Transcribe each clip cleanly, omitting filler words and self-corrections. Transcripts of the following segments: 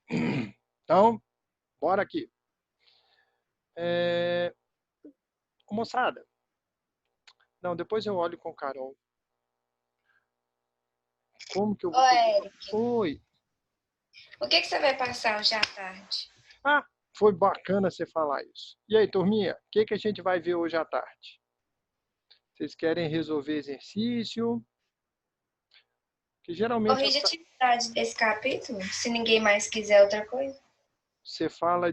Então, bora aqui. Moçada, não, depois eu olho com o Carol. Como que eu vou... Ô, Eric, Oi. o que você vai passar hoje à tarde? Ah, foi bacana você falar isso. E aí, turminha, o que a gente vai ver hoje à tarde? Vocês querem resolver exercício? Que geralmente Corrige a atividade desse capítulo, se ninguém mais quiser outra coisa. você fala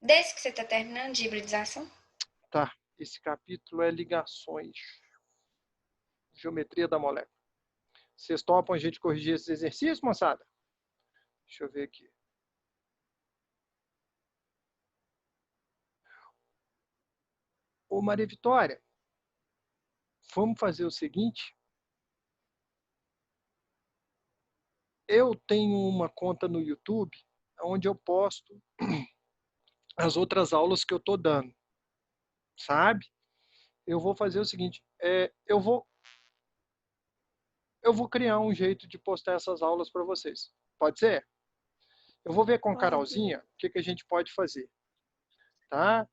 Desse que você está terminando de hibridização? Tá, esse capítulo é ligações, geometria da molécula. Vocês topam a gente corrigir esses exercícios, moçada? Deixa eu ver aqui. Ô, Maria Vitória, vamos fazer o seguinte. Eu tenho uma conta no YouTube onde eu posto as outras aulas que eu estou dando, sabe? Eu vou fazer o seguinte, eu vou criar um jeito de postar essas aulas para vocês. Pode ser? Eu vou ver com a Pode. Carolzinha o que a gente pode fazer, tá?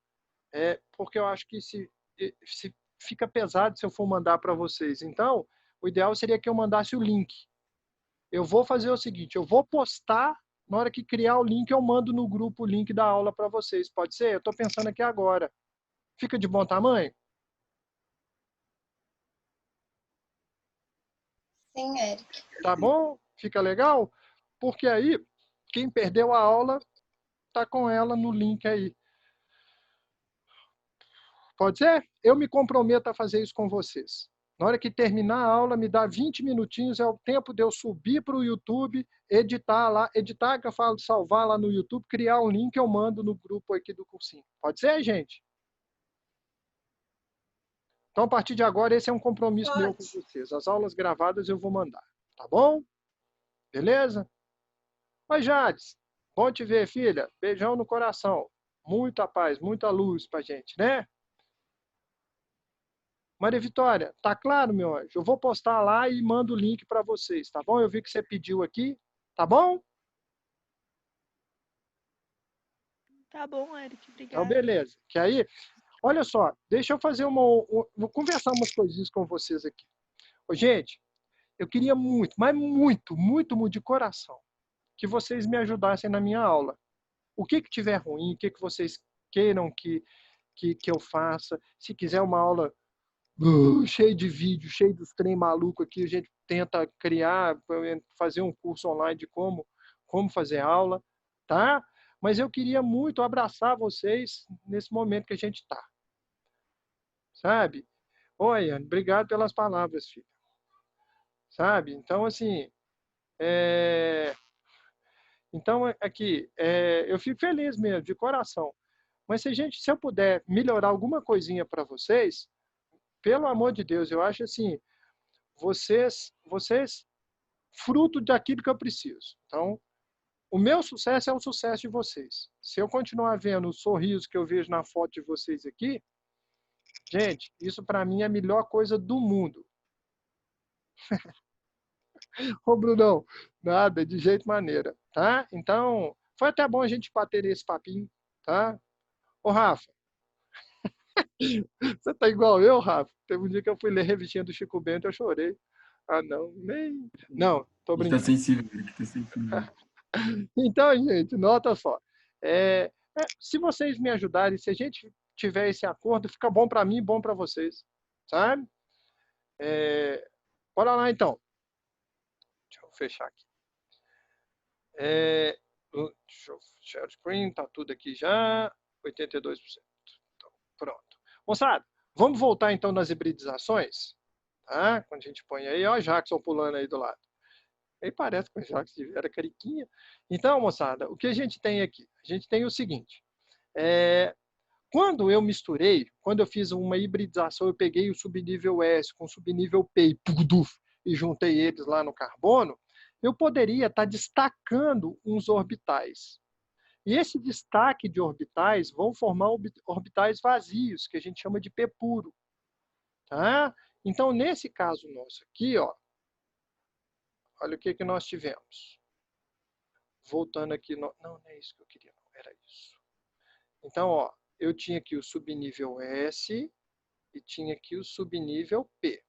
Porque eu acho que se fica pesado se eu for mandar para vocês. Então, o ideal seria que eu mandasse o link. Eu vou fazer o seguinte, eu vou postar, na hora que criar o link, eu mando no grupo o link da aula para vocês. Pode ser? Eu estou pensando aqui agora. Fica de bom tamanho? Sim, Eric. Tá bom? Fica legal? Porque aí, quem perdeu a aula, tá com ela no link aí. Pode ser? Eu me comprometo a fazer isso com vocês. Na hora que terminar a aula, me dá 20 minutinhos, é o tempo de eu subir para o YouTube, editar lá, editar, que eu falo, salvar lá no YouTube, criar um link, eu mando no grupo aqui do cursinho. Pode ser, gente? Então, a partir de agora, esse é um compromisso meu com Pode. vocês. As aulas gravadas eu vou mandar. Tá bom? Beleza? Mas, Jades, bom te ver, filha. Beijão no coração. Muita paz, muita luz pra gente, né? Maria Vitória, tá claro, meu anjo? Eu vou postar lá e mando o link para vocês, tá bom? Eu vi que você pediu aqui, tá bom? Tá bom, Eric. Então, Obrigada. beleza. Que aí, olha só, deixa eu fazer vou conversar umas coisinhas com vocês aqui. Ô, gente, eu queria muito, mas muito, muito, muito de coração, que vocês me ajudassem na minha aula. O que tiver ruim, o que vocês queiram que eu faça. Se quiser uma aula cheio de vídeo, cheio dos trem maluco aqui, a gente tenta criar, fazer um curso online de como fazer aula, tá? Mas eu queria muito abraçar vocês nesse momento que a gente está, sabe? Oi, Anne, obrigado pelas palavras, filho. Sabe? Então, assim, então aqui, eu fico feliz mesmo, de coração. Mas se eu puder melhorar alguma coisinha para vocês, pelo amor de Deus, eu acho assim, vocês fruto daquilo que eu preciso. Então, o meu sucesso é o sucesso de vocês. Se eu continuar vendo o sorriso que eu vejo na foto de vocês aqui, gente, isso para mim é a melhor coisa do mundo. Ô, Brunão, nada, de jeito maneira, tá? Então, foi até bom a gente bater esse papinho, tá? Ô, Rafa, você tá igual eu, Rafa? Teve um dia que eu fui ler a revistinha do Chico Bento e eu chorei. Ah, não, nem... Não, tô Ele tá brincando. sensível, ele tá sensível. Então, gente, nota só. Se vocês me ajudarem, se a gente tiver esse acordo, fica bom para mim e bom para vocês, sabe? Bora lá, então. Deixa eu fechar aqui. Deixa eu share screen, tá tudo aqui já. 82%. Então, pronto. Moçada, vamos voltar então nas hibridizações, tá? Quando a gente põe aí, ó, o Jackson pulando aí do lado. Aí parece com o Jackson era cariquinha. Então, moçada, o que a gente tem aqui? A gente tem o seguinte. Quando eu misturei, quando eu fiz uma hibridização, eu peguei o subnível S com o subnível P e juntei eles lá no carbono, eu poderia estar destacando uns orbitais. E esse destaque de orbitais vão formar orbitais vazios, que a gente chama de P puro. Tá? Então, nesse caso nosso aqui, ó, olha o que nós tivemos. Voltando aqui, não é isso que eu queria, não, era isso. Então, ó, eu tinha aqui o subnível S e tinha aqui o subnível P.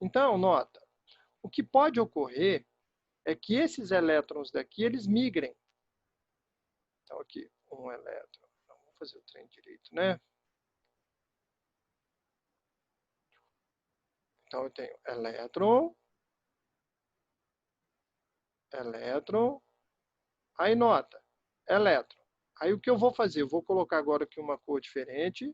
Então, nota, o que pode ocorrer é que esses elétrons daqui, eles migrem. Então, aqui, um elétron. Então, vamos fazer o trem direito, né? Então, eu tenho elétron, elétron, aí nota, elétron. Aí o que eu vou fazer? Eu vou colocar agora aqui uma cor diferente,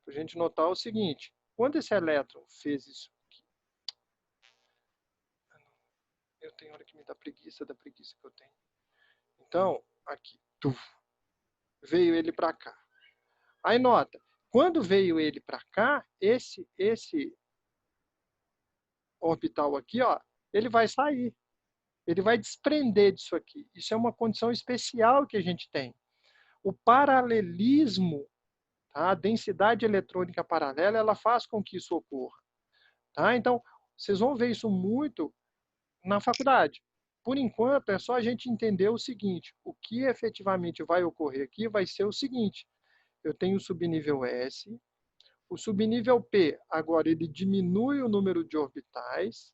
para a gente notar o seguinte. Quando esse elétron fez isso aqui, eu tenho hora que me dá preguiça da preguiça que eu tenho. Então, aqui, veio ele para cá. Aí nota, quando veio ele para cá, esse orbital aqui, ó, ele vai sair. Ele vai desprender disso aqui. Isso é uma condição especial que a gente tem. O paralelismo, tá? A densidade eletrônica paralela, ela faz com que isso ocorra. Tá? Então, vocês vão ver isso muito na faculdade. Por enquanto, é só a gente entender o seguinte, o que efetivamente vai ocorrer aqui vai ser o seguinte, eu tenho o subnível S, o subnível P, agora ele diminui o número de orbitais,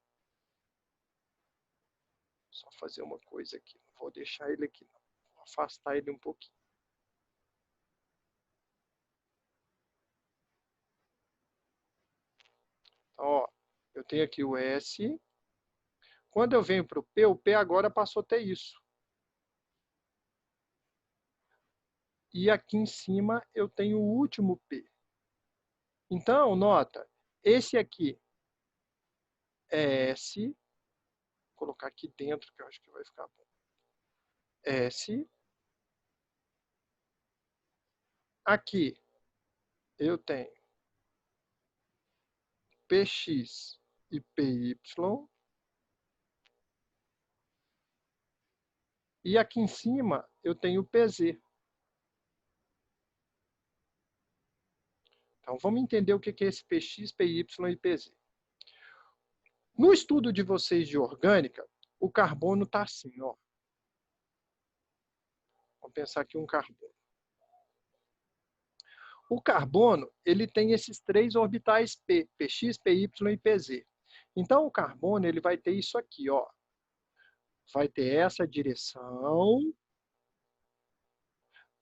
só fazer uma coisa aqui, não vou deixar ele aqui, não. Vou afastar ele um pouquinho. Então, ó, eu tenho aqui o S, quando eu venho para o P agora passou a ter isso. E aqui em cima eu tenho o último P. Então, nota, esse aqui é S, vou colocar aqui dentro que eu acho que vai ficar bom. S. Aqui eu tenho PX e PY. E aqui em cima eu tenho PZ. Então, vamos entender o que é esse PX, PY e PZ. No estudo de vocês de orgânica, o carbono está assim, ó. Vamos pensar aqui um carbono. O carbono, ele tem esses três orbitais P, PX, PY e PZ. Então, o carbono, ele vai ter isso aqui, ó. Vai ter essa direção,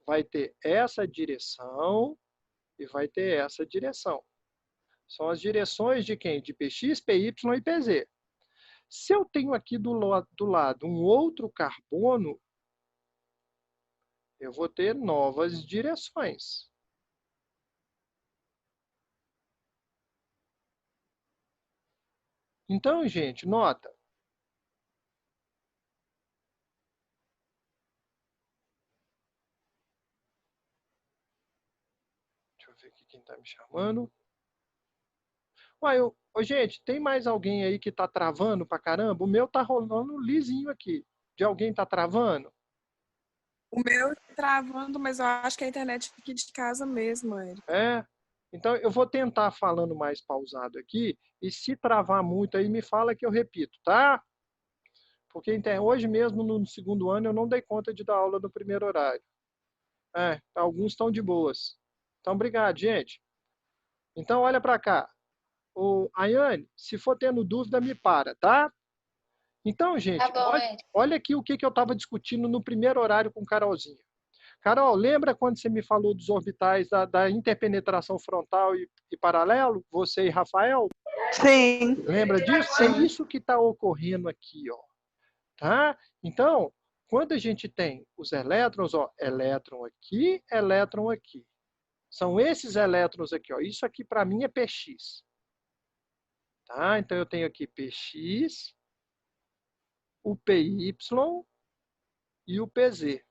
vai ter essa direção e vai ter essa direção. São as direções de quem? De PX, PY e PZ. Se eu tenho aqui do lado um outro carbono, eu vou ter novas direções. Então, gente, nota. Deixa eu ver aqui quem está me chamando. Uai, gente, tem mais alguém aí que está travando pra caramba? O meu tá rolando lisinho aqui. De alguém tá travando? O meu tá travando, mas eu acho que é a internet aqui de casa mesmo, Érico. É? Então, eu vou tentar falando mais pausado aqui, e se travar muito aí, me fala que eu repito, tá? Porque hoje mesmo, no segundo ano, eu não dei conta de dar aula no primeiro horário. Alguns estão de boas. Então, obrigado, gente. Então, olha para cá. Ayane, se for tendo dúvida, me para, tá? Então, gente, Tá bom, olha aqui o que eu estava discutindo no primeiro horário com Carolzinha. Carol, lembra quando você me falou dos orbitais da interpenetração frontal e paralelo? Você e Rafael? Sim. Lembra disso? É isso que está ocorrendo aqui, ó. Tá? Então, quando a gente tem os elétrons, ó, elétron aqui. São esses elétrons aqui, ó. Isso aqui para mim é PX. Tá? Então eu tenho aqui PX, o PY e o PZ.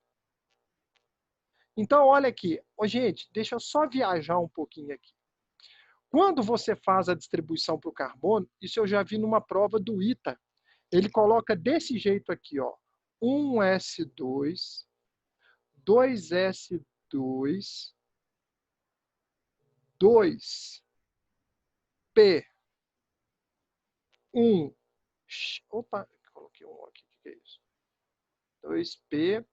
Então, olha aqui. Gente, deixa eu só viajar um pouquinho aqui. Quando você faz a distribuição para o carbono, isso eu já vi numa prova do ITA. Ele coloca desse jeito aqui, ó. 1s2, 2s2, 2P, 1, opa, coloquei um aqui, o que é isso? 2P,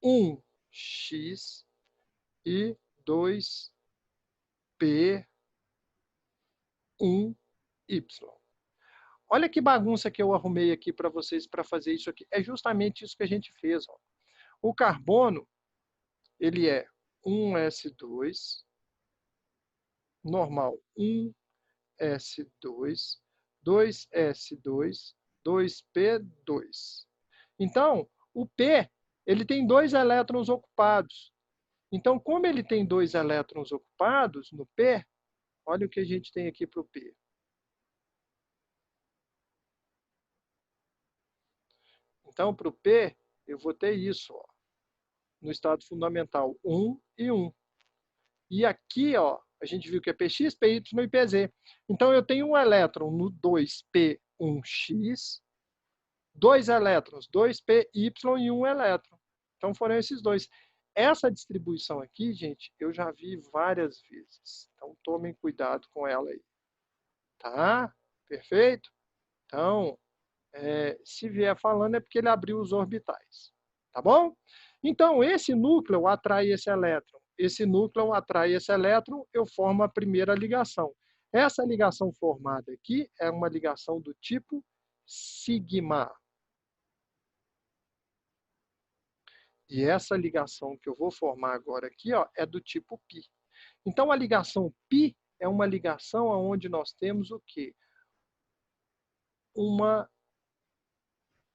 1X e 2P, 1Y. Olha que bagunça que eu arrumei aqui para vocês para fazer isso aqui. É justamente isso que a gente fez. Ó. O carbono, ele é 1s2, normal 1s2, 2s2, 2p2. Então, o P, ele tem 2 elétrons ocupados. Então, como ele tem 2 elétrons ocupados no P, olha o que a gente tem aqui para o P. Então, para o P, eu vou ter isso, ó, no estado fundamental, 1 e 1. E aqui, ó, a gente viu que é Px, Py e Pz. Então, eu tenho um elétron no 2p1x, 2 elétrons, 2py e 1 elétron. Então, foram esses dois. Essa distribuição aqui, gente, eu já vi várias vezes. Então, tomem cuidado com ela aí. Tá? Perfeito? Então, se vier falando é porque ele abriu os orbitais. Tá bom? Então, esse núcleo atrai esse elétron. Esse núcleo atrai esse elétron, eu formo a primeira ligação. Essa ligação formada aqui é uma ligação do tipo sigma. E essa ligação que eu vou formar agora aqui, ó, é do tipo π. Então, a ligação π é uma ligação onde nós temos o quê? Uma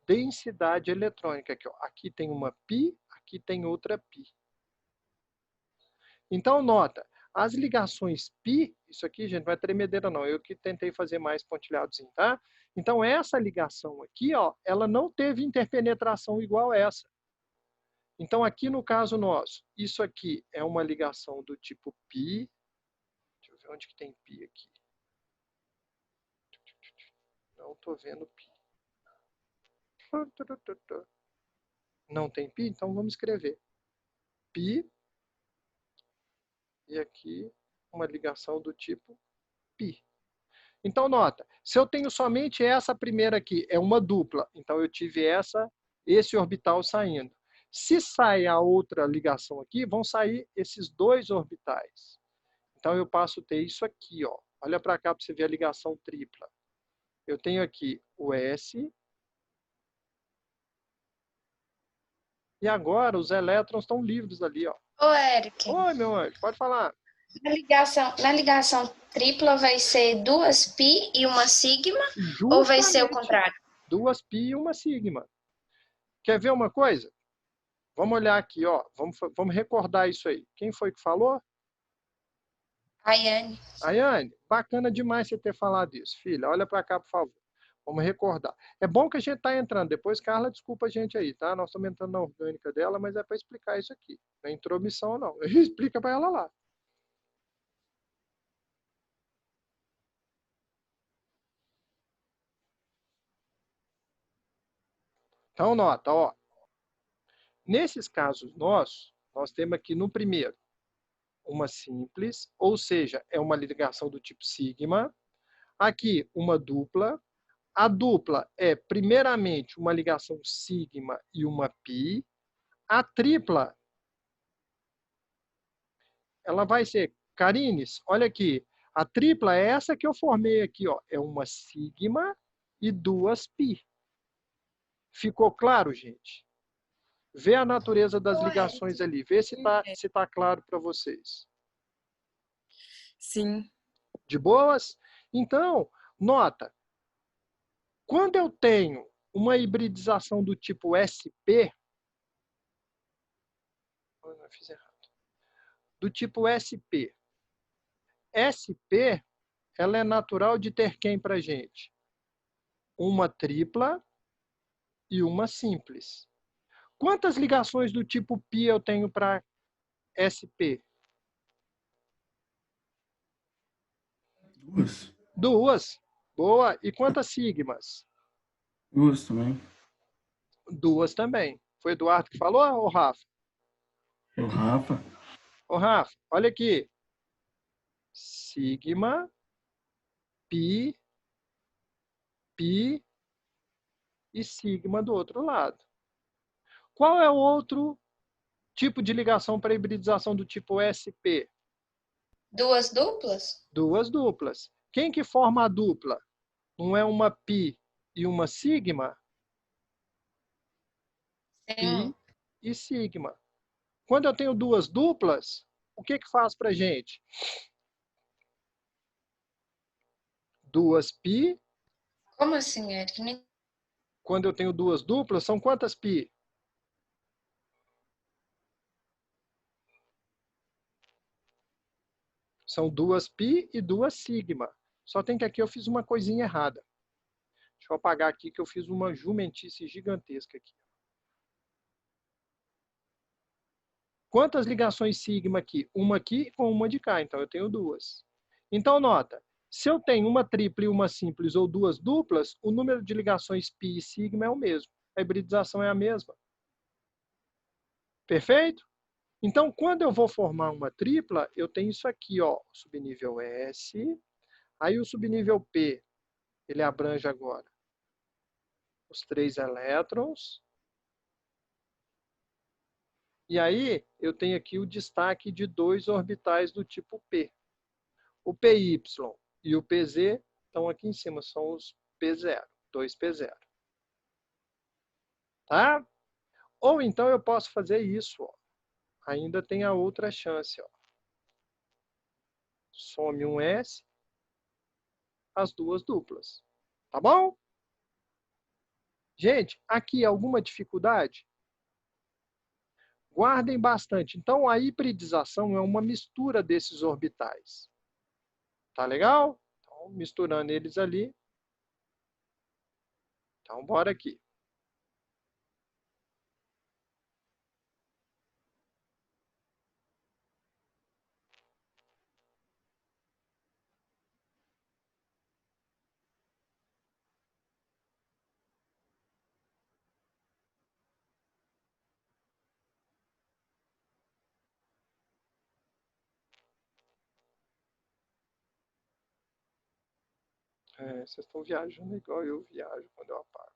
densidade eletrônica. Aqui, ó. Aqui tem uma π, aqui tem outra π. Então, nota, as ligações π, isso aqui, gente, não é tremedeira não, eu que tentei fazer mais pontilhadozinho, tá? Então, essa ligação aqui, ó, ela não teve interpenetração igual essa. Então, aqui no caso nosso, isso aqui é uma ligação do tipo π. Deixa eu ver onde que tem π aqui. Não estou vendo π. Não tem π? Então, vamos escrever π. E aqui, uma ligação do tipo π. Então, nota, se eu tenho somente essa primeira aqui, é uma dupla. Então, eu tive esse orbital saindo. Se sai a outra ligação aqui, vão sair esses 2 orbitais. Então, eu passo a ter isso aqui, ó. Olha para cá para você ver a ligação tripla. Eu tenho aqui o S. E agora os elétrons estão livres ali, ó. Ô, Eric, Oi, meu anjo, pode falar. na ligação tripla vai ser 2 π e uma sigma? Ou vai ser o Justamente contrário? 2 π e uma sigma. Quer ver uma coisa? Vamos olhar aqui, ó. Vamos recordar isso aí. Quem foi que falou? Ayane. Ayane, bacana demais você ter falado isso. Filha, olha para cá, por favor. Vamos recordar. É bom que a gente está entrando. Depois, Carla, desculpa a gente aí, tá? Nós estamos entrando na orgânica dela, mas é para explicar isso aqui. Não é intromissão, não. Explica para ela lá. Então, nota, ó. Nesses casos nossos, nós temos aqui no primeiro uma simples, ou seja, é uma ligação do tipo sigma. Aqui, uma dupla. A dupla é, primeiramente, uma ligação sigma e uma π. A tripla, ela vai ser, Karines, olha aqui, a tripla é essa que eu formei aqui, ó, é uma sigma e 2 π. Ficou claro, gente? Vê a natureza das ligações ali, vê se tá claro para vocês. Sim. De boas? Então, nota, quando eu tenho uma hibridização do tipo SP, eu fiz errado, do tipo SP, SP, ela é natural de ter quem para gente? Uma tripla e uma simples. Quantas ligações do tipo π eu tenho para SP? 2. 2. Boa. E quantas sigmas? 2 também. 2 também. Foi o Eduardo que falou ou o Rafa? O Rafa. Ô, Rafa, olha aqui. sigma, pi, pi e sigma do outro lado. Qual é o outro tipo de ligação para hibridização do tipo SP? Duas duplas? Duas duplas. Quem que forma a dupla? Não é uma pi e uma sigma? Sim. Pi e sigma. Quando eu tenho duas duplas, o que que faz para gente? Duas pi. Como assim, Eric? Quando eu tenho duas duplas, são quantas pi? São duas pi e duas sigma. Só tem que aqui eu fiz uma coisinha errada. Deixa eu apagar aqui que eu fiz uma jumentice gigantesca aqui. Quantas ligações sigma aqui? Uma aqui com uma de cá, então eu tenho duas. Então, nota, se eu tenho uma tripla e uma simples ou duas duplas, o número de ligações π e sigma é o mesmo. A hibridização é a mesma. Perfeito? Então, quando eu vou formar uma tripla, eu tenho isso aqui, ó, subnível S. Aí o subnível P, ele abrange agora os 3 elétrons. E aí, eu tenho aqui o destaque de 2 orbitais do tipo P. O PY e o PZ estão aqui em cima, são os P0, 2P0. Tá? Ou então eu posso fazer isso, ó. Ainda tem a outra chance, ó. Some um S, as duas duplas. Tá bom? Gente, aqui alguma dificuldade? Guardem bastante. Então, a hibridização é uma mistura desses orbitais. Tá legal? Então, misturando eles ali. Então, bora aqui. Vocês estão viajando igual eu viajo quando eu apago.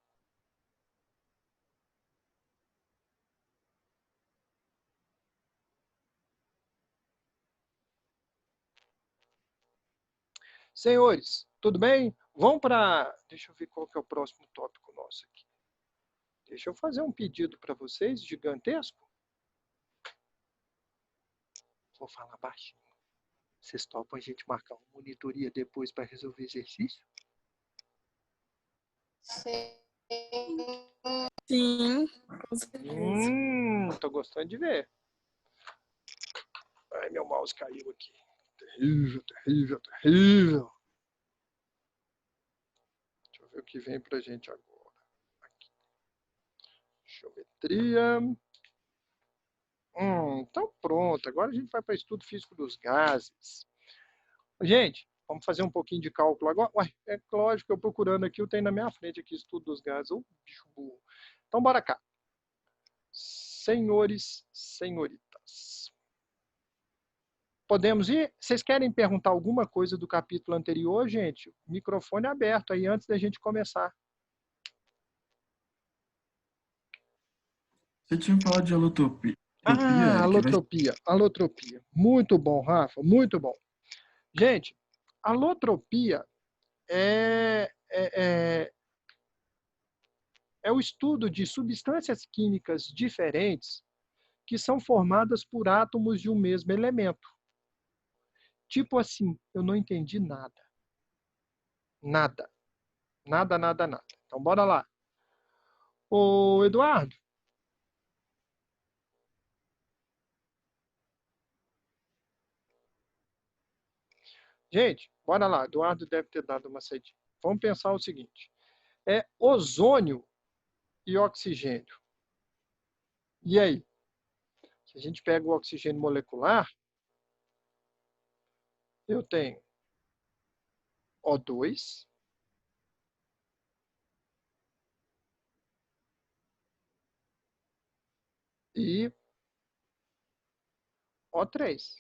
Senhores, tudo bem? Vamos para... Deixa eu ver qual que é o próximo tópico nosso aqui. Deixa eu fazer um pedido para vocês, gigantesco. Vou falar baixinho. Vocês topam a gente marcar uma monitoria depois para resolver exercício? Sim, com certeza. Tô gostando de ver. Ai, meu mouse caiu aqui. Terrível, terrível, terrível. Deixa eu ver o que vem pra gente agora. Aqui. Geometria. Então pronto. Agora a gente vai para estudo físico dos gases. Gente, vamos fazer um pouquinho de cálculo agora. Ué, é lógico, eu procurando aqui, eu tenho na minha frente aqui estudo dos gases. Ô, bicho burro. Então bora cá. Senhores, senhoritas. Podemos ir? Vocês querem perguntar alguma coisa do capítulo anterior, gente? Microfone aberto aí antes da gente começar. Você tinha falado de alotropia, Eric, vai... Alotropia, alotropia. Muito bom, Rafa, muito bom. Gente, alotropia é o estudo de substâncias químicas diferentes que são formadas por átomos de um mesmo elemento. Tipo assim, eu não entendi nada. Nada. Nada, nada, nada. Então, bora lá. Ô, Eduardo. Gente, bora lá. Eduardo deve ter dado uma saidinha. Vamos pensar o seguinte. É ozônio e oxigênio. E aí? Se a gente pega o oxigênio molecular, eu tenho O2 e O3.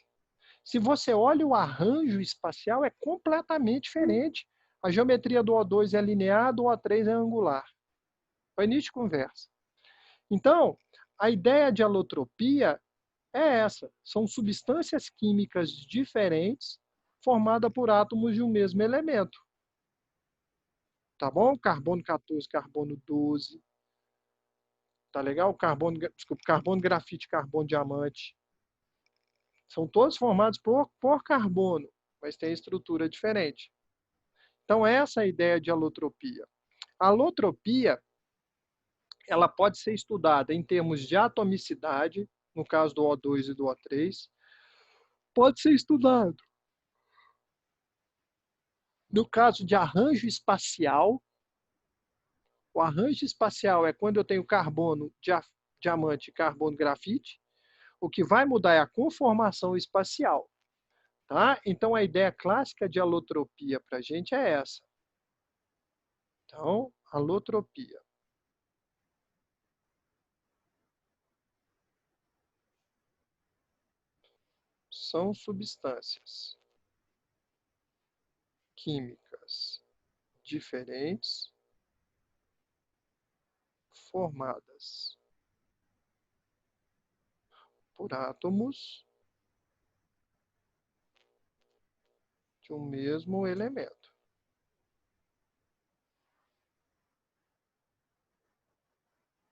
Se você olha o arranjo espacial, é completamente diferente. A geometria do O2 é linear, do O3 é angular. Foi início de conversa. Então, a ideia de alotropia é essa. São substâncias químicas diferentes formadas por átomos de um mesmo elemento. Tá bom? Carbono 14, carbono 12. Tá legal? Carbono grafite, carbono diamante. São todos formados por carbono, mas tem estrutura diferente. Então, essa é a ideia de alotropia. A alotropia, ela pode ser estudada em termos de atomicidade, no caso do O2 e do O3. Pode ser estudado no caso de arranjo espacial. O arranjo espacial é quando eu tenho carbono, diamante e carbono grafite. O que vai mudar é a conformação espacial. Tá? Então, a ideia clássica de alotropia para a gente é essa. Então, alotropia. São substâncias químicas diferentes formadas por átomos de um mesmo elemento.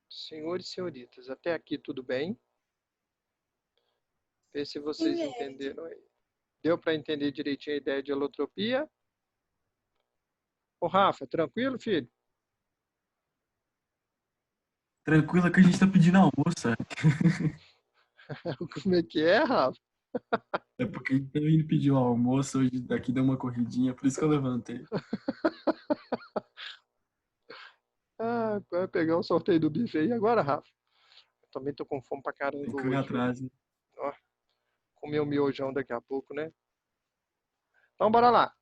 Senhores e senhoritas, até aqui tudo bem? Vê se vocês entenderam aí. Deu para entender direitinho a ideia de alotropia? Ô, Rafa, tranquilo, filho? Tranquilo que a gente tá pedindo almoço. Como é que é, Rafa? É porque a gente tá indo pedir um almoço hoje, daqui deu uma corridinha, por isso que eu levantei. Ah, vai pegar o sorteio do buffet aí agora, Rafa? Eu também tô com fome pra caramba Tem que correr hoje. atrás, né? Ó, comer o miojão daqui a pouco, né? Então, bora lá.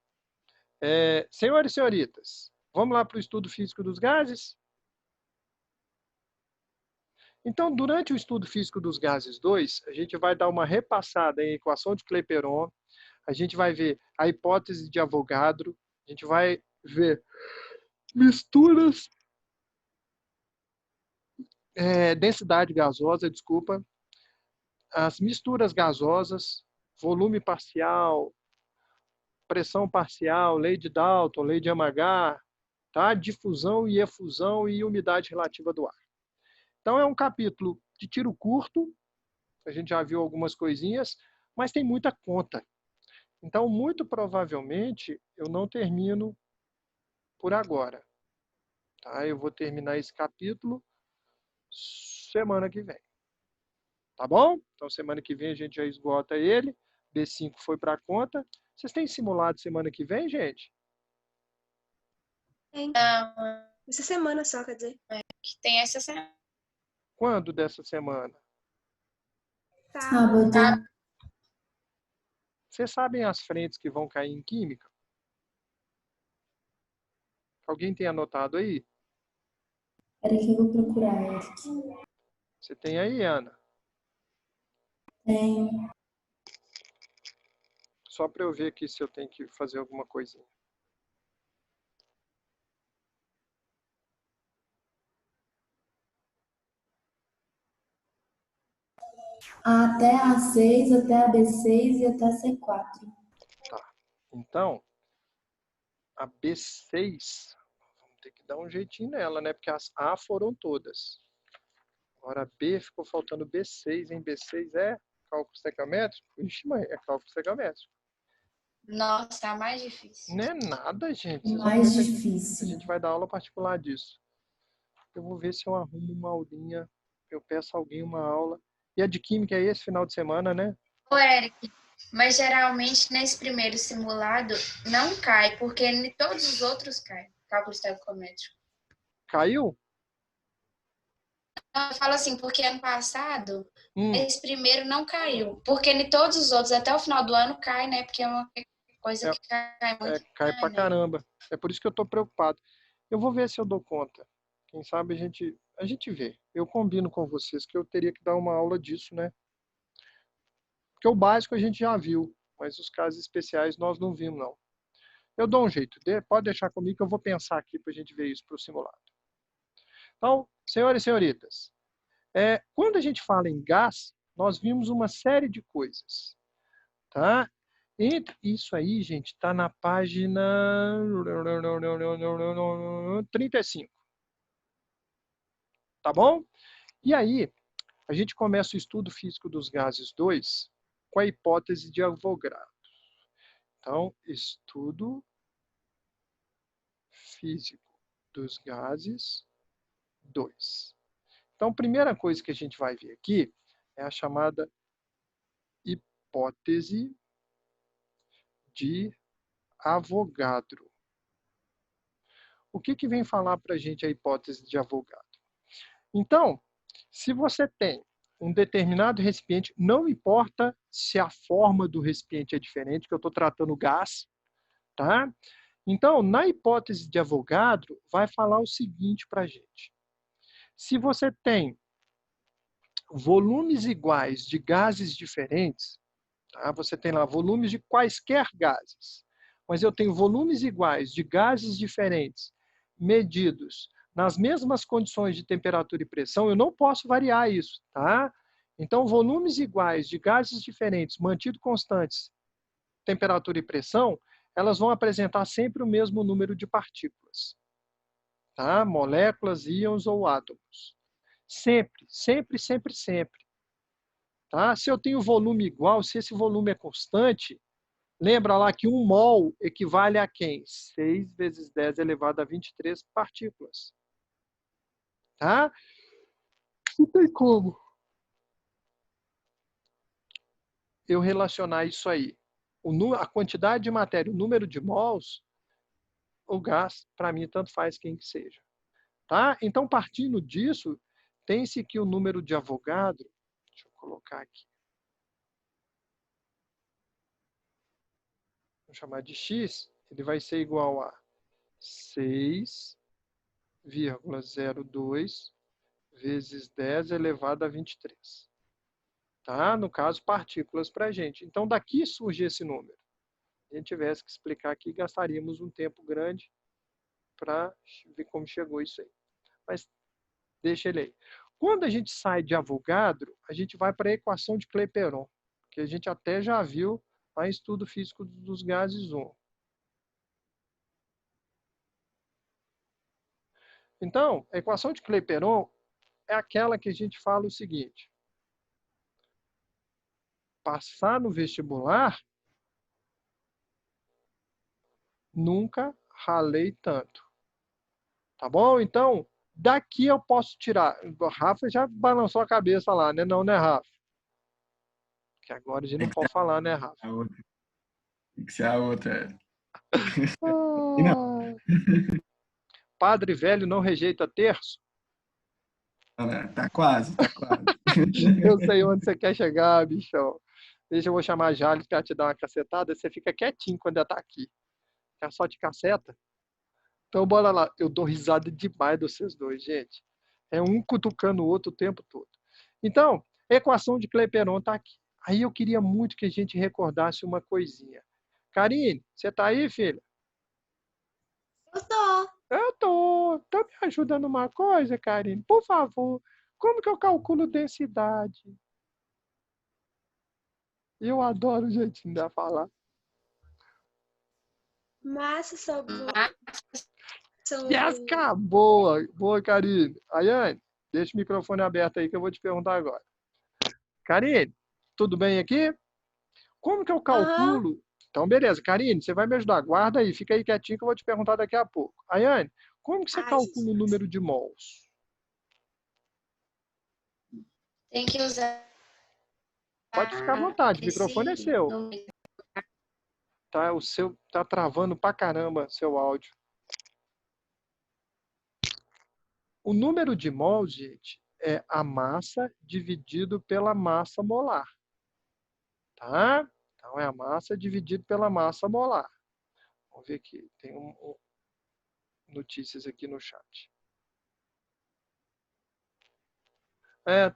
Senhores e senhoritas, vamos lá para o estudo físico dos gases? Então, durante o estudo físico dos gases 2, a gente vai dar uma repassada em equação de Clapeyron, a gente vai ver a hipótese de Avogadro, a gente vai ver misturas, densidade gasosa, desculpa, as misturas gasosas, volume parcial, pressão parcial, lei de Dalton, lei de Amagar, tá? Difusão e efusão e umidade relativa do ar. Então, é um capítulo de tiro curto, a gente já viu algumas coisinhas, mas tem muita conta. Então, muito provavelmente, eu não termino por agora. Tá? Eu vou terminar esse capítulo semana que vem. Tá bom? Então, semana que vem a gente já esgota ele. B5 foi para a conta. Vocês têm simulado semana que vem, gente? Não, Essa semana só, quer dizer. que tem essa semana. Quando dessa semana? Sábado. Tá? Vocês sabem as frentes que vão cair em química? Alguém tem anotado aí? Espera que eu vou procurar, Eric. Você tem aí, Ana? Tenho. Só para eu ver aqui se eu tenho que fazer alguma coisinha. Até A6, até a B6 e até a C4. Tá. Então, a B6, vamos ter que dar um jeitinho nela, né? Porque as A foram todas. Agora a B ficou faltando B6, hein? B6 é cálculo estequiométrico? Ixi, mãe, é cálculo estequiométrico. Nossa, a mais difícil. Não é nada, gente. Vocês vão Mais ver que difícil. a gente vai dar aula particular disso. Eu vou ver se eu arrumo uma aulinha. Eu peço a alguém uma aula. E a de química é esse final de semana, né? Ô, Eric, mas geralmente nesse primeiro simulado não cai, porque em todos os outros cai. Cálculo estequiométrico. Caiu? Eu falo assim, porque ano passado, esse primeiro não caiu. Porque em todos os outros, até o final do ano, cai, né? Porque é uma coisa que cai muito. Cai pra caramba. É por isso que eu tô preocupado. Eu vou ver se eu dou conta. Quem sabe a gente vê. Eu combino com vocês que eu teria que dar uma aula disso, né? Porque o básico a gente já viu. mas os casos especiais nós não vimos, não. Eu dou um jeito, pode deixar comigo que eu vou pensar aqui para a gente ver isso para o simulado. Então, senhores e senhoritas, quando a gente fala em gás, nós vimos uma série de coisas. Tá? Isso aí, gente, está na página 35. Tá bom? E aí, a gente começa o estudo físico dos gases 2 com a hipótese de Avogadro. Então, estudo físico dos gases 2. Então, a primeira coisa que a gente vai ver aqui é a chamada hipótese de Avogadro. O que vem falar para a gente a hipótese de Avogadro? Então, se você tem um determinado recipiente, não importa se a forma do recipiente é diferente, que eu estou tratando gás, tá? Então, na hipótese de Avogadro, vai falar o seguinte para a gente. Se você tem volumes iguais de gases diferentes, tá? Você tem lá volumes de quaisquer gases, mas eu tenho volumes iguais de gases diferentes, medidos nas mesmas condições de temperatura e pressão, eu não posso variar isso, tá? Então, volumes iguais de gases diferentes, mantido constantes, temperatura e pressão, elas vão apresentar sempre o mesmo número de partículas, tá? Moléculas, íons ou átomos. Sempre, sempre, sempre, sempre. Tá? Se eu tenho volume igual, se esse volume é constante, lembra lá que 1 mol equivale a quem? 6 vezes 10 elevado a 23 partículas. Tá? Não tem como eu relacionar isso aí. A quantidade de matéria, o número de mols, o gás, para mim, tanto faz quem que seja. Tá? Então, partindo disso, tem-se que o número de Avogadro, deixa eu colocar aqui, vou chamar de x, ele vai ser igual a 6,02 vezes 10 elevado a 23. Tá? No caso, partículas para a gente. Então, daqui surge esse número. Se a gente tivesse que explicar aqui, gastaríamos um tempo grande para ver como chegou isso aí. Mas deixa ele aí. Quando a gente sai de Avogadro, a gente vai para a equação de Clapeyron, que a gente até já viu lá em Estudo Físico dos Gases 1. Então, a equação de Clapeyron é aquela que a gente fala o seguinte: passar no vestibular, nunca ralei tanto. Tá bom? Então, daqui eu posso tirar. O Rafa já balançou a cabeça lá, né? Não, né, Rafa? Que agora a gente não pode falar, né, Rafa? A outra. Tem que ser a outra. Ah, padre velho não rejeita terço? Tá quase, tá quase. Eu sei onde você quer chegar, bichão. Deixa eu vou chamar a Jales para te dar uma cacetada. Você fica quietinho quando ela tá aqui. Quer só de caceta? Então, bora lá. Eu dou risada demais dos vocês dois, gente. É um cutucando o outro o tempo todo. Então, a equação de Clapeyron está aqui. Aí eu queria muito que a gente recordasse uma coisinha. Karine, você está aí, filha? Eu tô. Eu tô. Tá me ajudando uma coisa, Karine? Por favor. Como que eu calculo densidade? Eu adoro o jeitinho dela falar. Massa sobre. Yes, boa. Boa, Karine. Ayane, deixa o microfone aberto aí que eu vou te perguntar agora. Karine, tudo bem aqui? Como que eu calculo? Então, beleza. Karine, você vai me ajudar. Guarda aí, fica aí quietinho que eu vou te perguntar daqui a pouco. Ayane, como que você calcula o número de mols? Tem que usar. Pode ficar à vontade, o microfone é seu. Tá, o seu tá travando pra caramba seu áudio. O número de mols, gente, é a massa dividido pela massa molar. Tá? Então, é a massa dividido pela massa molar. Vamos ver aqui. Tem notícias aqui no chat.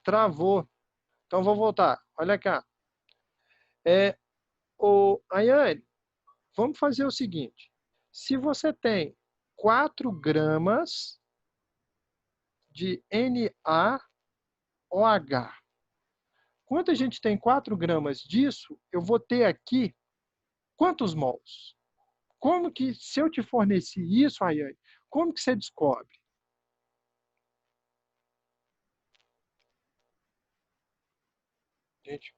Travou. Então, vou voltar. Olha cá. Ayane, vamos fazer o seguinte. Se você tem 4 gramas de NaOH, quando a gente tem 4 gramas disso, eu vou ter aqui quantos mols? Como que, se eu te fornecer isso, Ayane, como que você descobre? Gente,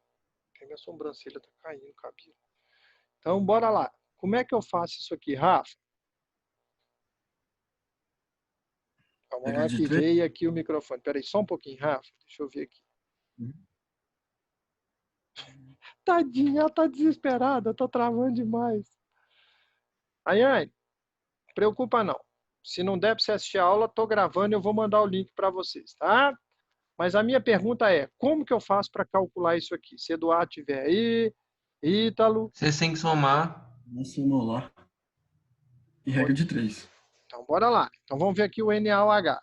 minha sobrancelha está caindo o cabelo. Então, bora lá. Como é que eu faço isso aqui, Rafa? Vamos lá que veio aqui o microfone. Peraí, só um pouquinho, Rafa. Deixa eu ver aqui. Tadinha, ela tá desesperada, tá travando demais. Ayane, preocupa não. Se não der para você assistir a aula, tô gravando e eu vou mandar o link para vocês, tá? Mas a minha pergunta é, como que eu faço para calcular isso aqui? Se Eduardo estiver aí, Ítalo... Você tem que somar. Massa molar. E regra de 3. Então, bora lá. Então, vamos ver aqui o NaOH.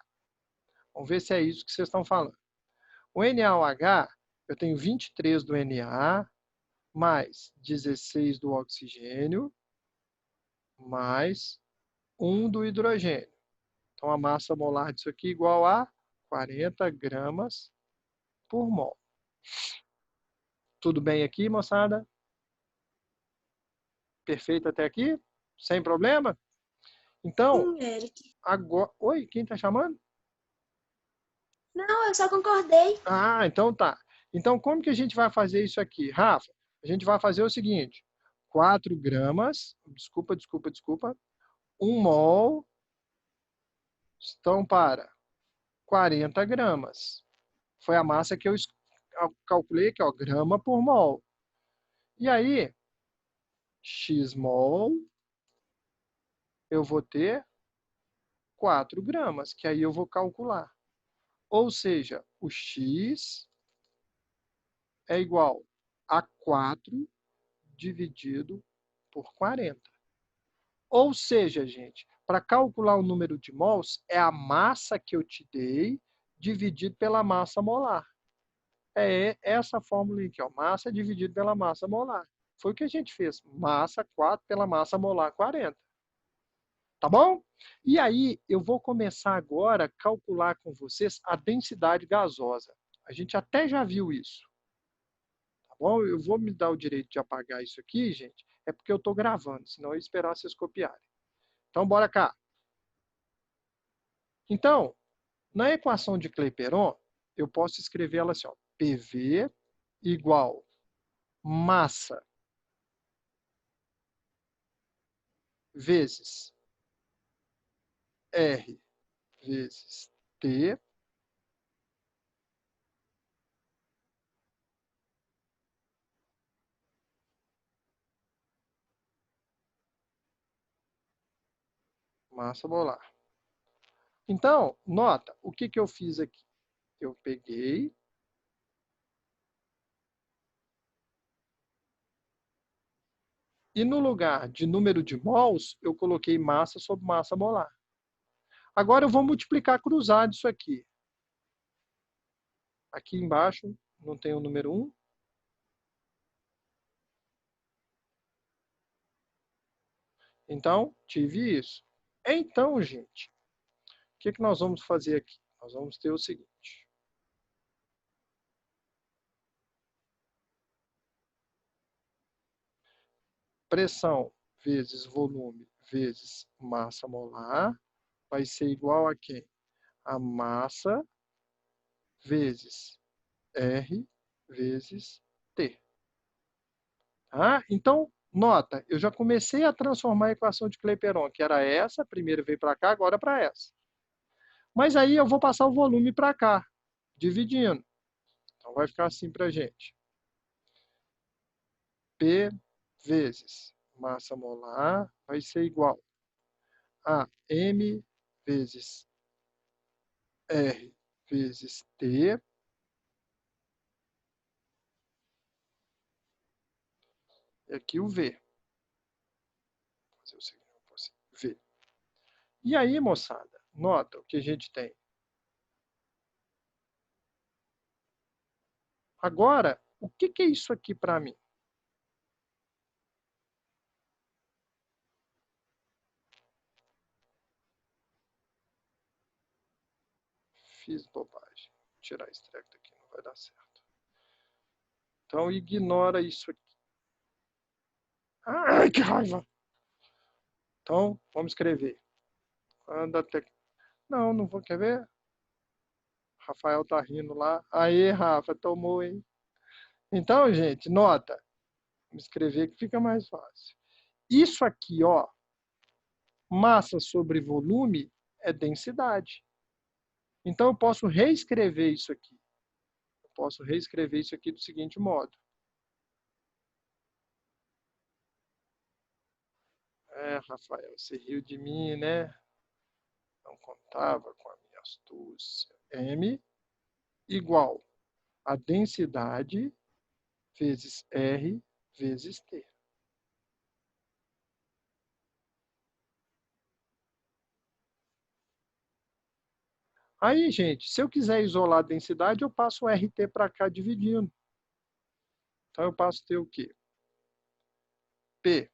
Vamos ver se é isso que vocês estão falando. O NaOH, eu tenho 23 do Na, mais 16 do oxigênio, mais 1 do hidrogênio. Então, a massa molar disso aqui é igual a 40 gramas por mol. Tudo bem aqui, moçada? Perfeito até aqui? Sem problema? Então, Eric. agora... Oi, quem está chamando? Não, eu só concordei. Ah, então tá. Então, como que a gente vai fazer isso aqui? Rafa, a gente vai fazer o seguinte. 4 gramas, desculpa, 1 mol estão para 40 gramas. Foi a massa que eu calculei aqui, ó, grama por mol. E aí, x mol, eu vou ter 4 gramas, que aí eu vou calcular. Ou seja, o x é igual a 4 dividido por 40. Ou seja, gente, para calcular o número de mols, é a massa que eu te dei dividido pela massa molar. É essa fórmula aqui, ó, massa dividido pela massa molar. Foi o que a gente fez. Massa 4 pela massa molar 40. Tá bom? E aí, eu vou começar agora a calcular com vocês a densidade gasosa. A gente até já viu isso. Tá bom? Eu vou me dar o direito de apagar isso aqui, gente. É porque eu estou gravando, senão eu ia esperar vocês copiarem. Então, bora cá. Então, na equação de Clapeyron, eu posso escrever ela assim, ó, PV igual massa vezes R vezes T massa molar. Então, nota, o que eu fiz aqui? Eu peguei e no lugar de número de mols, eu coloquei massa sobre massa molar. Agora eu vou multiplicar cruzado isso aqui. Aqui embaixo não tem o número 1. Então, tive isso. Então, gente, o que nós vamos fazer aqui? Nós vamos ter o seguinte. Pressão vezes volume vezes massa molar vai ser igual a quem? A massa vezes R vezes T. Tá? Então, nota, eu já comecei a transformar a equação de Clapeyron, que era essa, primeiro veio para cá, agora para essa. Mas aí eu vou passar o volume para cá, dividindo. Então, vai ficar assim para a gente. P vezes massa molar vai ser igual a M vezes R vezes T e aqui o V. Vou fazer o seguinte, V. E aí, moçada, nota o que a gente tem. Agora, o que é isso aqui para mim? fiz bobagem. Vou tirar esse treco daqui, não vai dar certo. Então, ignora isso aqui. Ai, que raiva! Então, vamos escrever. Anda até... Não, não vou, quer ver? Rafael tá rindo lá. Aí, Rafa, tomou, hein? Então, gente, nota. Vamos escrever que fica mais fácil. Isso aqui, ó, massa sobre volume é densidade. Então, eu posso reescrever isso aqui. Eu posso reescrever isso aqui do seguinte modo. Rafael, você riu de mim, né? Não contava com a minha astúcia. M igual a densidade vezes R vezes T. Aí, gente, se eu quiser isolar a densidade, eu passo o RT para cá dividindo. Então, eu passo ter o quê? P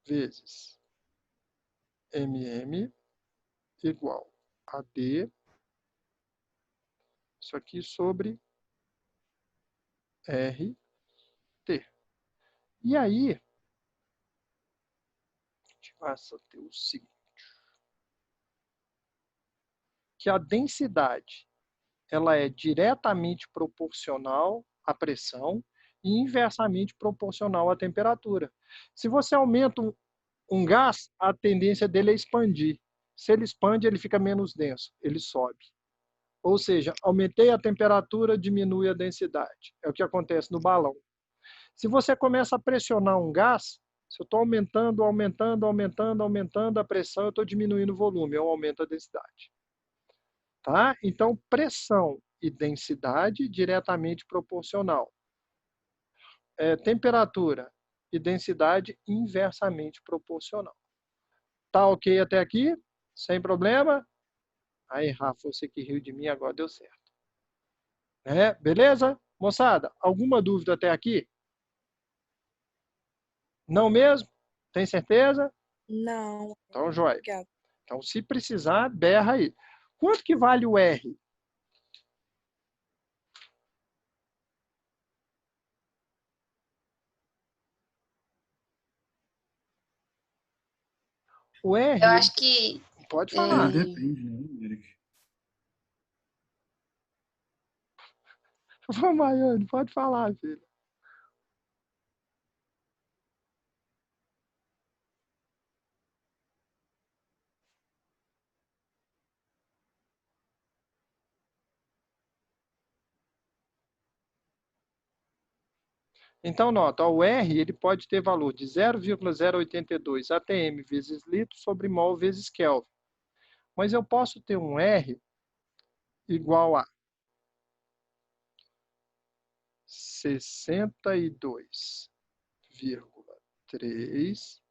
vezes MM igual a D, isso aqui sobre RT. E aí, a gente passa a ter o seguinte, que a densidade ela é diretamente proporcional à pressão e inversamente proporcional à temperatura. Se você aumenta um gás, a tendência dele é expandir. Se ele expande, ele fica menos denso, ele sobe. Ou seja, aumentei a temperatura, diminui a densidade. É o que acontece no balão. Se você começa a pressionar um gás, se eu estou aumentando a pressão, eu estou diminuindo o volume, eu aumento a densidade. Tá? Então, pressão e densidade diretamente proporcional. Temperatura e densidade inversamente proporcional. Tá ok até aqui? Sem problema? Aí, Rafa, você que riu de mim, agora deu certo. Beleza? Moçada, alguma dúvida até aqui? Não mesmo? Tem certeza? Não. Então, joia. Obrigada. Então, se precisar, berra aí. Quanto que vale o R? O R... Eu acho que Pode falar. Depende, né, Eric? Ô, Maiane, pode falar, filho. Então, nota, o R ele pode ter valor de 0,082 atm vezes litro sobre mol vezes Kelvin. Mas eu posso ter um R igual a 62,3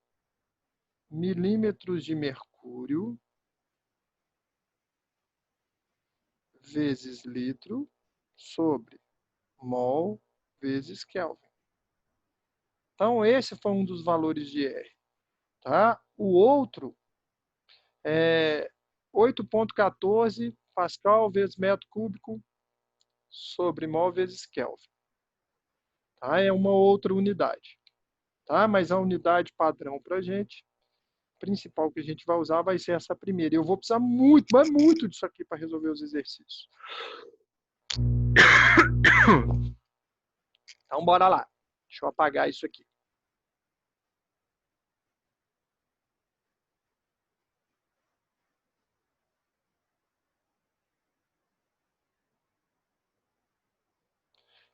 milímetros de mercúrio vezes litro sobre mol vezes Kelvin. Então, esse foi um dos valores de R. Tá? O outro é 8,14 Pascal vezes metro cúbico sobre mol vezes Kelvin. Tá? É uma outra unidade. Tá? Mas a unidade padrão para a gente, principal que a gente vai usar, vai ser essa primeira. Eu vou precisar muito, mas muito disso aqui para resolver os exercícios. Então, bora lá. Deixa eu apagar isso aqui.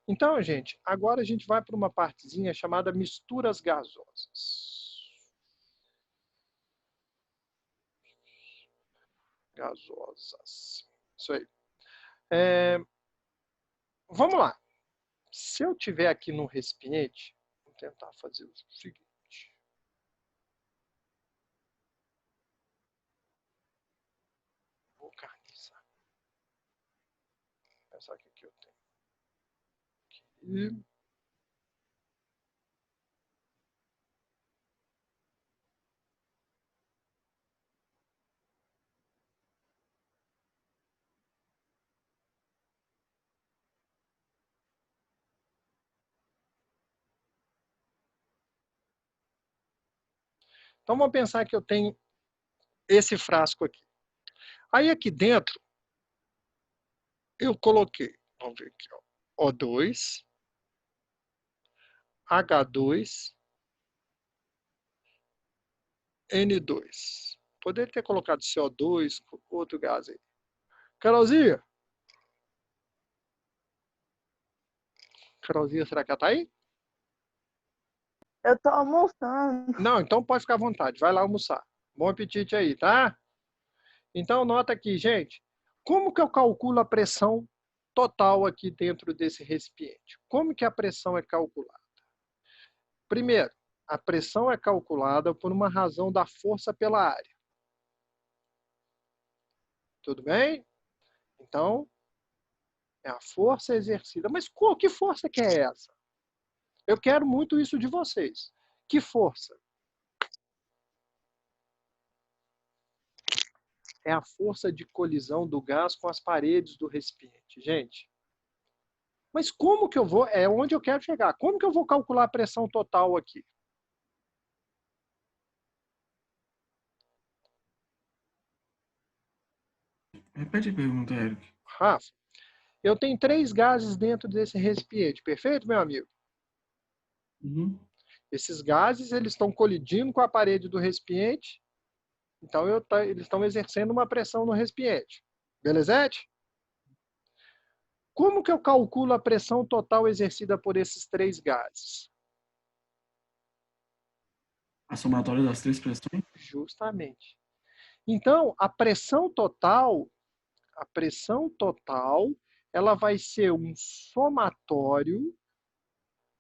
Então, gente, agora a gente vai para uma partezinha chamada misturas gasosas. Gasosas. Isso aí. Vamos lá. Se eu tiver aqui no recipiente, vou tentar fazer o seguinte. Vou carniçar. Essa aqui que eu tenho. Aqui. Então, vamos pensar que eu tenho esse frasco aqui. Aí, aqui dentro, eu coloquei, vamos ver aqui, ó, O2, H2, N2. Poderia ter colocado CO2, outro gás aí. Carolzinha? Carolzinha, será que ela tá aí? Eu tô almoçando. Não, então pode ficar à vontade. Vai lá almoçar. Bom apetite aí, tá? Então, nota aqui, gente. Como que eu calculo a pressão total aqui dentro desse recipiente? Como que a pressão é calculada? Primeiro, a pressão é calculada por uma razão da força pela área. Tudo bem? Então, é a força exercida. Mas que força que é essa? Eu quero muito isso de vocês. Que força? É a força de colisão do gás com as paredes do recipiente. Gente, mas como que eu vou... É onde eu quero chegar. Como que eu vou calcular a pressão total aqui? Repete a pergunta, Eric. Rafa, eu tenho 3 gases dentro desse recipiente. Perfeito, meu amigo? Uhum. Esses gases, eles estão colidindo com a parede do recipiente. Então, eles estão exercendo uma pressão no recipiente. Belezete? Como que eu calculo a pressão total exercida por esses 3 gases? A somatória das 3 pressões? Justamente. Então, a pressão total, ela vai ser um somatório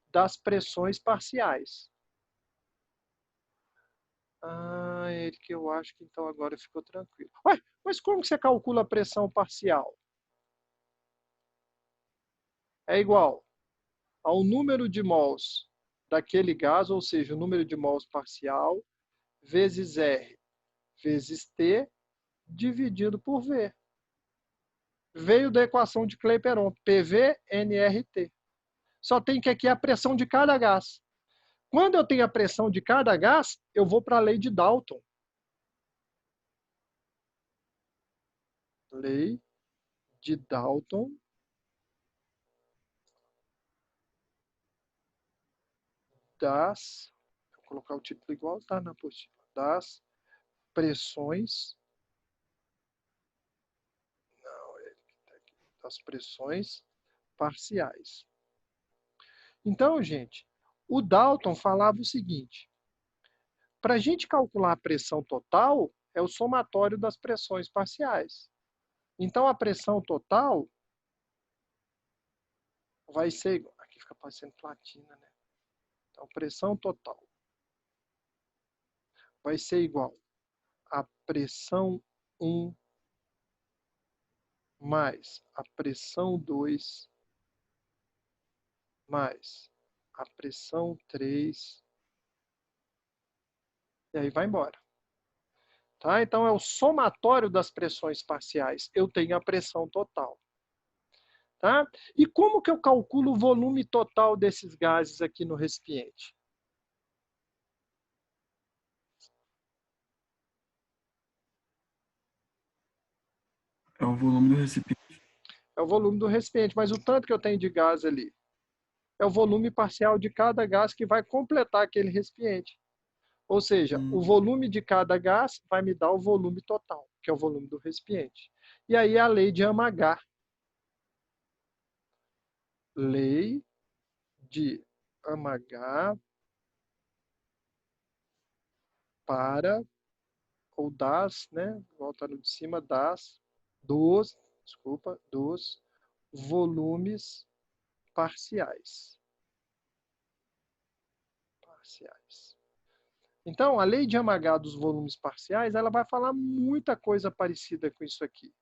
das pressões parciais. Ah, Eric, eu acho que então agora ficou tranquilo. Ué, mas como que você calcula a pressão parcial? É igual ao número de mols daquele gás, ou seja, o número de mols parcial, vezes R, vezes T, dividido por V. Veio da equação de Clapeyron, PV NRT. Só tem que aqui a pressão de cada gás. Quando eu tenho a pressão de cada gás, eu vou para a lei de Dalton. Lei de Dalton das... Vou colocar o título igual está na apostila. Das pressões... Não, das pressões parciais. Então, gente, o Dalton falava o seguinte: para a gente calcular a pressão total, é o somatório das pressões parciais. Então, a pressão total vai ser... Aqui fica parecendo platina, né? Então, pressão total vai ser igual a pressão 1 mais a pressão 2 mais a pressão 3 e aí vai embora. Tá? Então, é o somatório das pressões parciais. Eu tenho a pressão total. Tá? E como que eu calculo o volume total desses gases aqui no recipiente? É o volume do recipiente. É o volume do recipiente, mas o tanto que eu tenho de gás ali é o volume parcial de cada gás que vai completar aquele recipiente. Ou seja, o volume de cada gás vai me dar o volume total, que é o volume do recipiente. E aí a lei de Amagat. Lei de Amagat para, ou das, né? Volta no de cima, dos volumes parciais. Então, a lei de Amagat dos volumes parciais, ela vai falar muita coisa parecida com isso aqui.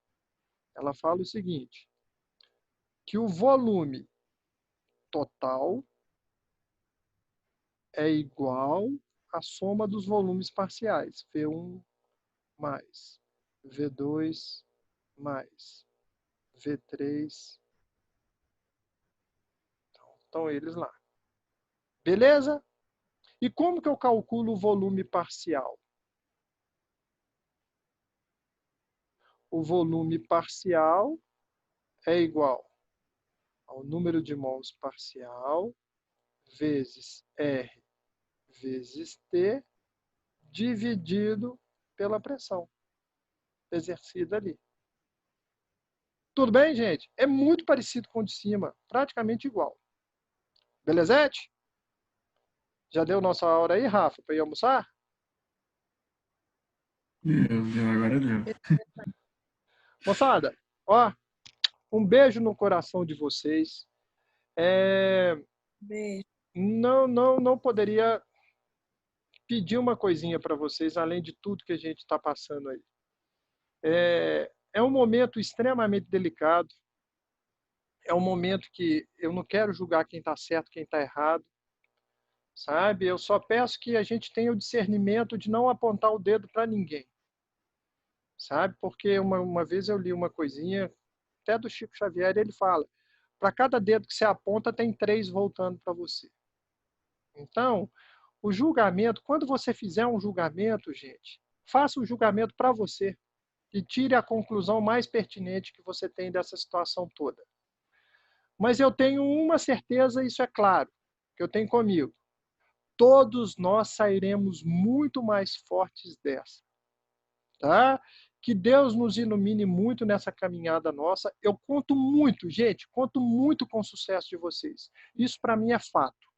Ela fala o seguinte, que o volume total é igual à soma dos volumes parciais, V1 mais V2 mais V3. Então, estão eles lá. Beleza? E como que eu calculo o volume parcial? O volume parcial é igual ao número de mols parcial vezes R vezes T dividido pela pressão exercida ali. Tudo bem, gente? É muito parecido com o de cima, praticamente igual. Belezete? Já deu nossa hora aí, Rafa, para ir almoçar? Deu, agora deu. Moçada, ó, um beijo no coração de vocês. Beijo. Não poderia pedir uma coisinha para vocês, além de tudo que a gente está passando aí. É um momento extremamente delicado. É um momento que eu não quero julgar quem está certo, quem está errado, sabe? Eu só peço que a gente tenha o discernimento de não apontar o dedo para ninguém, sabe? Porque uma vez eu li uma coisinha, até do Chico Xavier, ele fala, para cada dedo que você aponta, tem 3 voltando para você. Então, o julgamento, quando você fizer um julgamento, gente, faça o julgamento para você e tire a conclusão mais pertinente que você tem dessa situação toda. Mas eu tenho uma certeza, isso é claro, que eu tenho comigo. Todos nós sairemos muito mais fortes dessa. Tá? Que Deus nos ilumine muito nessa caminhada nossa. Eu conto muito, gente, conto muito com o sucesso de vocês. Isso para mim é fato.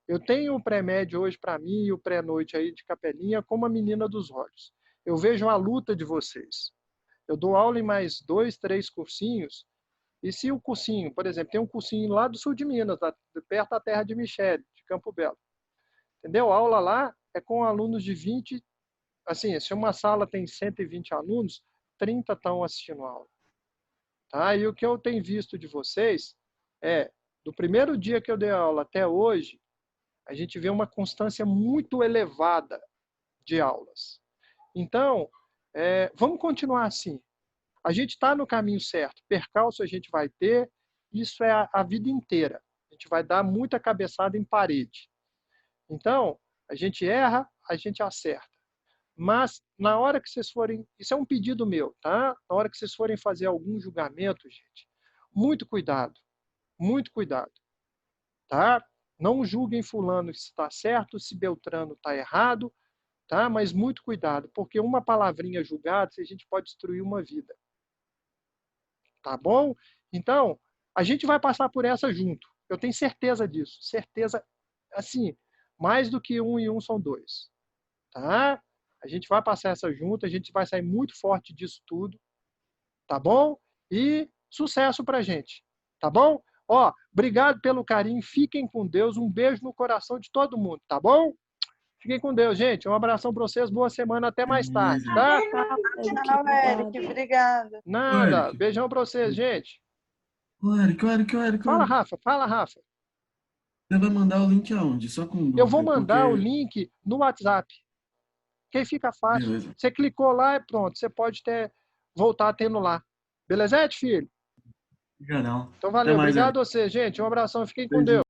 Eu tenho o pré-médio hoje para mim e o pré-noite aí de Capelinha como a menina dos olhos. Eu vejo a luta de vocês. Eu dou aula em mais 2, 3 cursinhos. E se o cursinho, por exemplo, tem um cursinho lá do sul de Minas, perto da terra de Michele, de Campo Belo. Entendeu? A aula lá é com alunos de 20, assim, se uma sala tem 120 alunos, 30 estão assistindo a aula. Tá? E o que eu tenho visto de vocês é, do primeiro dia que eu dei aula até hoje, a gente vê uma constância muito elevada de aulas. Então, vamos continuar assim. A gente está no caminho certo. Percalço a gente vai ter, isso é a vida inteira. A gente vai dar muita cabeçada em parede. Então, a gente erra, a gente acerta. Mas, na hora que vocês forem... Isso é um pedido meu, tá? Na hora que vocês forem fazer algum julgamento, gente, muito cuidado. Muito cuidado. Tá? Não julguem fulano se está certo, se Beltrano está errado, tá? Mas muito cuidado, porque uma palavrinha julgada, a gente pode destruir uma vida. Tá bom? Então, a gente vai passar por essa junto. Eu tenho certeza disso. Certeza, assim, mais do que 1 e 1 são 2. Tá? A gente vai passar essa junto, a gente vai sair muito forte disso tudo. Tá bom? E sucesso pra gente. Tá bom? Ó, obrigado pelo carinho. Fiquem com Deus. Um beijo no coração de todo mundo. Tá bom? Fiquem com Deus, gente. Um abração para vocês. Boa semana. Até mais tarde, tá? Tchau, Eric. Obrigada. Nada. Eric. Beijão para vocês, gente. Ô, Eric. Fala, Rafa. Fala, Rafa. Você vai mandar o link aonde? Só com Eu vou dúvida, mandar o porque... link no WhatsApp. Que aí fica fácil. Beleza. Você clicou lá e pronto. Você pode voltar tendo lá. Belezete, filho? Obrigadão. Então, valeu. Até mais, Obrigado a você, gente. Um abração. Fiquem com Beijinho. Deus.